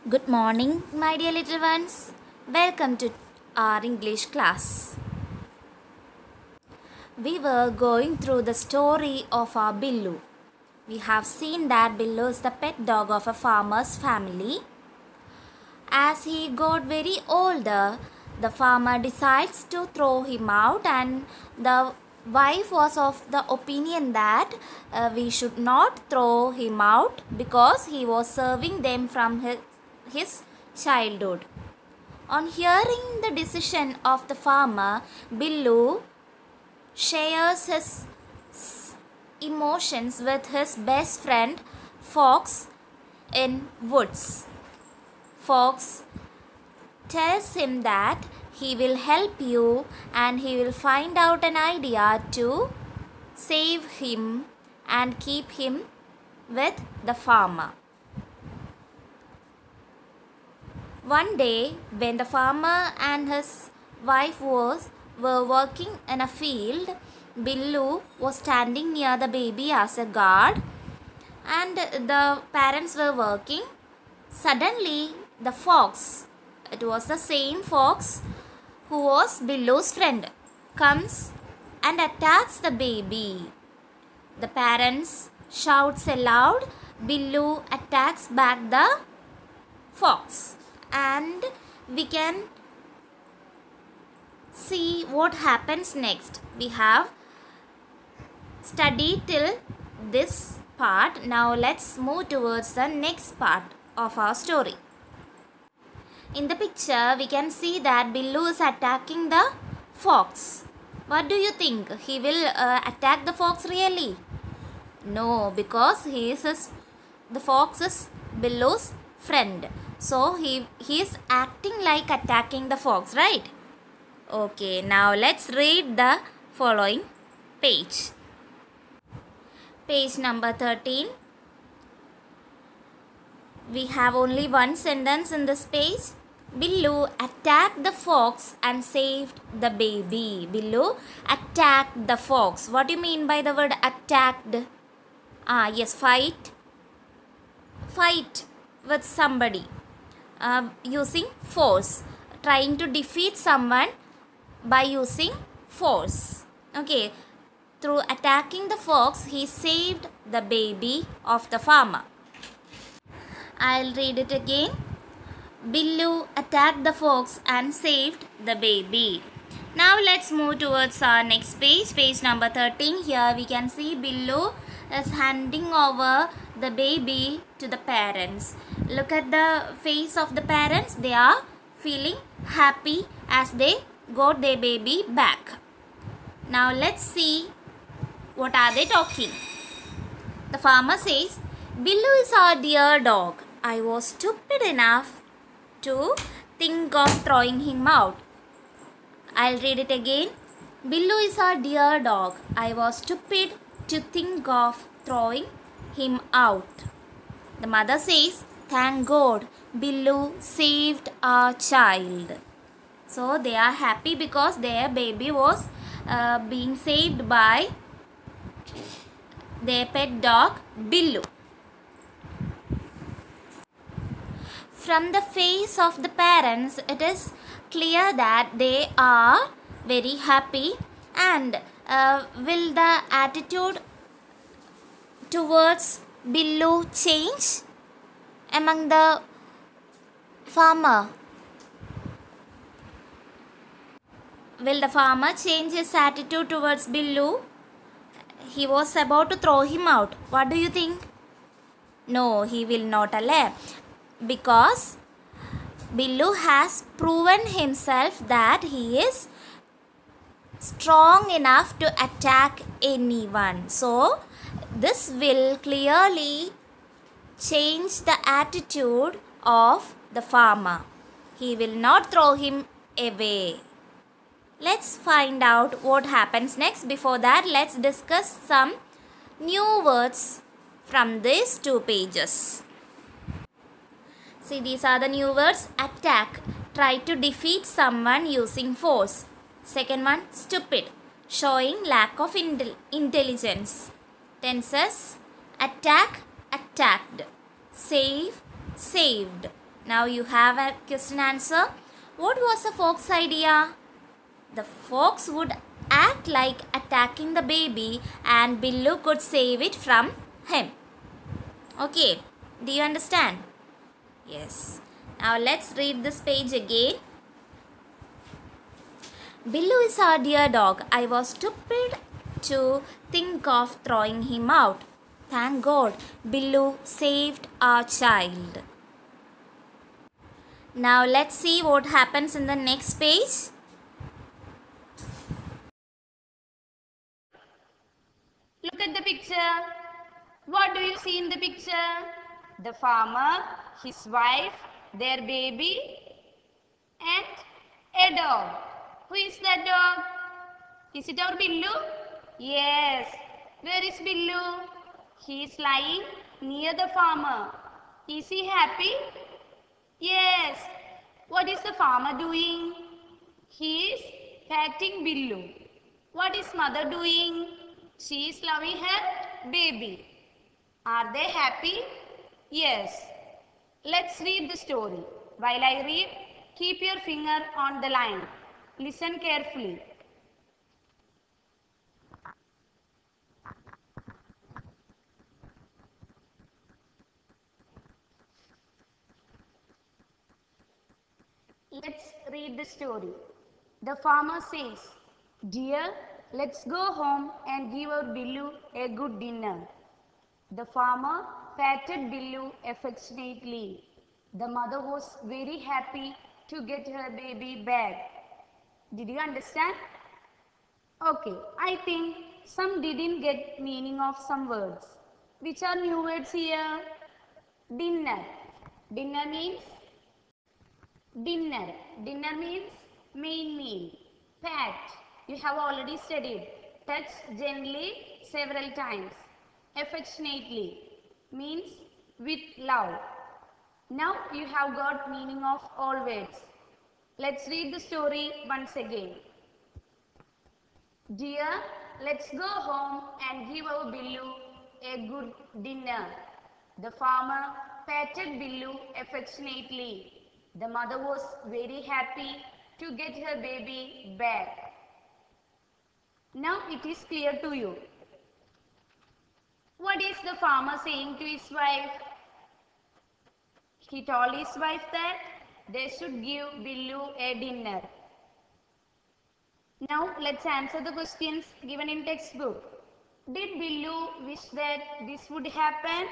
Good morning, my dear little ones. Welcome to our English class. We were going through the story of our Billu. We have seen that Billu is the pet dog of a farmer's family. As he got very older, the farmer decides to throw him out, and the wife was of the opinion that we should not throw him out because he was serving them from his childhood. On hearing the decision of the farmer, Billu shares his emotions with his best friend Fox in woods. Fox tells him that he will help you and he will find out an idea to save him and keep him with the farmer. One day, when the farmer and his wife were working in a field, Billu was standing near the baby as a guard, and the parents were working. Suddenly, the fox, it was the same fox who was Billu's friend, comes and attacks the baby. The parents shouts aloud. Billu attacks back the fox, and we can see what happens next. We have studied till this part. Now let's move towards the next part of our story. In the picture, we can see that Billu is attacking the fox. What do you think? He will attack the fox really? No, because the fox is Billu's friend. So he is acting like attacking the fox, right? Okay, now let's read the following page. Page number 13. We have only one sentence in this page. Billu attacked the fox and saved the baby. Billu attacked the fox. What do you mean by the word attacked? Yes, fight with somebody using force. Trying to defeat someone by using force. Okay, through attacking the fox, he saved the baby of the farmer. I'll read it again. Billu attacked the fox and saved the baby. Now let's move towards our next page, page number 13. Here we can see Billu is handing over the baby to the parents. Look at the face of the parents. They are feeling happy as they got their baby back. Now let's see what are they talking. The farmer says, Billu is our dear dog. I was stupid enough to think of throwing him out. I'll read it again. Billu is our dear dog. I was stupid to think of throwing him out. The mother says, thank God, Billu saved our child. So they are happy because their baby was being saved by their pet dog Billu. From the face of the parents, it is clear that they are very happy, and will the attitude towards Billu change among the farmer? Will the farmer change his attitude towards Billu? He was about to throw him out. What do you think? No, he will not allow. Because Billu has proven himself that he is strong enough to attack anyone. So this will clearly change the attitude of the farmer. He will not throw him away. Let's find out what happens next. Before that, let's discuss some new words from these two pages. See, these are the new words. Attack, try to defeat someone using force. Second one, stupid, showing lack of intelligence. Tenses, attack, attacked, save, saved, Now you have a question answer. What was the fox idea? The fox would act like attacking the baby and Billu could save it from him. Okay, do you understand? Yes. Now let's read this page again. Billu is our dear dog. I was stupid to think of throwing him out. Thank God, Billu saved our child. Now let's see what happens in the next page. Look at the picture. What do you see in the picture? The farmer, his wife, their baby, and a dog. Who is that dog? Is it our Billu? Yes. Where is Billu? He is lying near the farmer. Is he happy? Yes. What is the farmer doing? He is patting Billu. What is mother doing? She is loving her baby. Are they happy? Yes. Let's read the story. While I read, keep your finger on the line. Listen carefully. Let's read the story. The farmer says, "Dear, let's go home and give our Billu a good dinner." The farmer patted Billu affectionately. The mother was very happy to get her baby back. Did you understand? Okay, I think some didn't get meaning of some words. Which are new words here? Dinner. Dinner means dinner. Dinner means main meal. Pat. You have already studied. Touch gently several times. Affectionately means with love. Now you have got meaning of all words. Let's read the story once again. Dear, let's go home and give our Billu a good dinner. The farmer patted Billu affectionately. The mother was very happy to get her baby back. Now it is clear to you. What is the farmer saying to his wife? He told his wife that they should give Billu a dinner. Now let's answer the questions given in textbook. Did Billu wish that this would happen?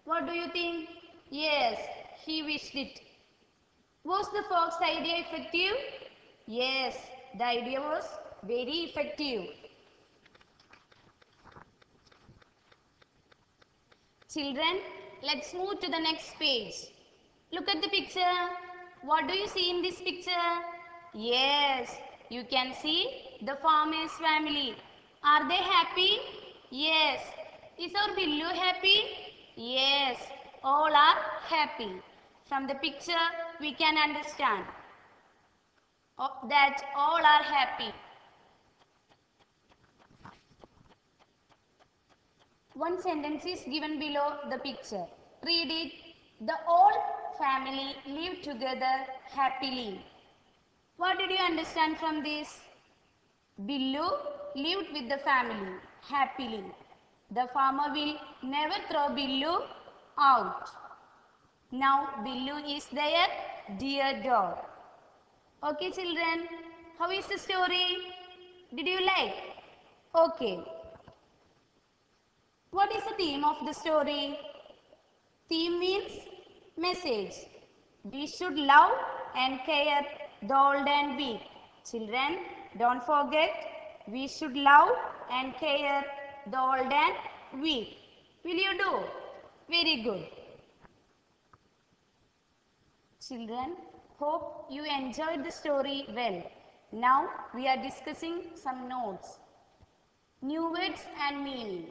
What do you think? Yes, he wished it. Was the fox idea effective? Yes, the idea was very effective. Children, let's move to the next page. Look at the picture. What do you see in this picture? Yes, you can see the farmer's family. Are they happy? Yes. Is our Billu happy? Yes, all are happy. From the picture, we can understand that all are happy. One sentence is given below the picture. Read it. The whole family live together happily. What did you understand from this? Billu lived with the family happily. The farmer will never throw Billu out. Now Billu is their dear dog. Okay children, how is the story? Did you like? Okay. What is the theme of the story? Theme means message. We should love and care the old and weak. Children, don't forget, we should love and care the old and weak. Will you do? Very good. Children, hope you enjoyed the story well. Now we are discussing some notes. New words and meaning.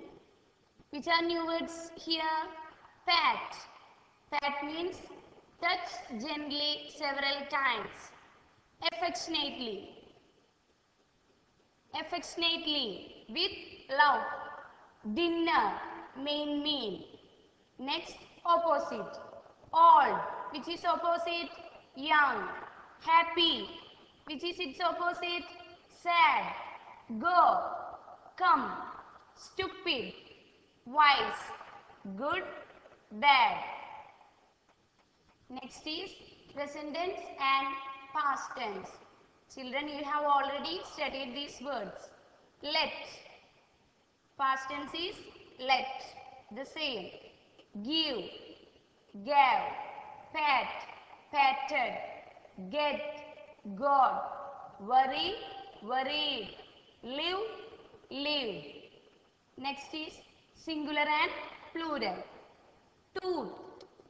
Which are new words here? Pat. Pat means touch gently several times. Affectionately. Affectionately. With love. Dinner. Main meal. Next, opposite. Old. which is opposite? Young. Happy, which is its opposite? Sad. Go, come. Stupid, wise. Good, bad. Next is present tense and past tense. Children, you have already studied these words. Let. Past tense is let. The same. Give, gave, pat, patted, get, got, worry, worried, live, lived. Next is singular and plural. Tooth,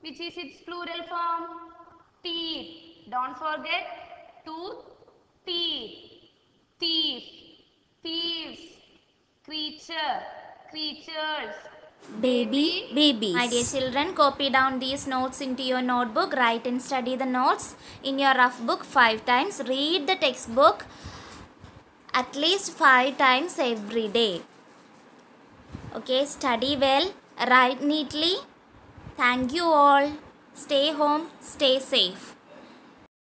which is its plural form? Teeth. Don't forget tooth, teeth. Thief, thieves. Creature, creatures. Baby, babies. My dear children, copy down these notes into your notebook. Write and study the notes in your rough book 5 times. Read the textbook at least 5 times every day. Okay, study well, write neatly. Thank you all. Stay home, stay safe.